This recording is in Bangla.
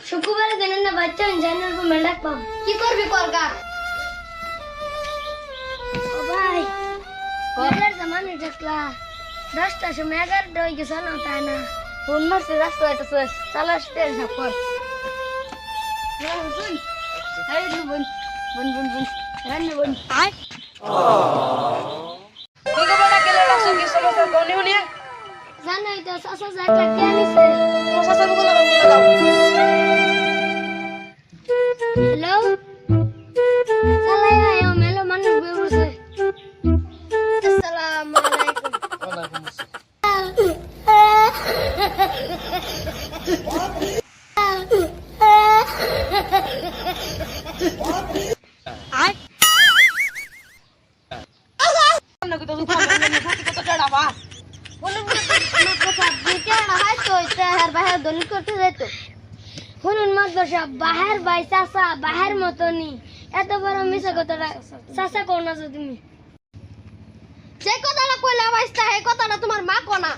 শুক্রবারে দিনের না বাচ্চা জানার পর মেলাক পাম কি করবি করগা ও ভাই কলের জামানে দেখলা 10টার সময় 11টা হয়ে গেছে না তাই না ফোন মারছে রাস্তা হইতেছে চালা স্টেজ না কর শুন এই বন বন বন বন রান্না বন আয় তোকে বড় কেলে রাখছো কি সমস্যা কোনি উনি জানাই তো সাসা যাক লাগে আনিছে সমস্যা বলে লাগাও হ্যালো চালাই আয় মেলো মানুষ বসে আসসালামু আলাইকুম ওয়ালাইকুম আয় না কত ফোন কত টাড়া বা বলুন মাদ্রাসা দুইটা হয় তো এটা হের বাহির দলিল করতে যেত শুনুন মাদ্রাসা বাহির ভাই চাচা বাহির মতনই এত বড় মিশা কথাটা চাচা কোন আছো তুমি যে কথাটা কইলা ভাইস্তা এই কথাটা তোমার মা কোনা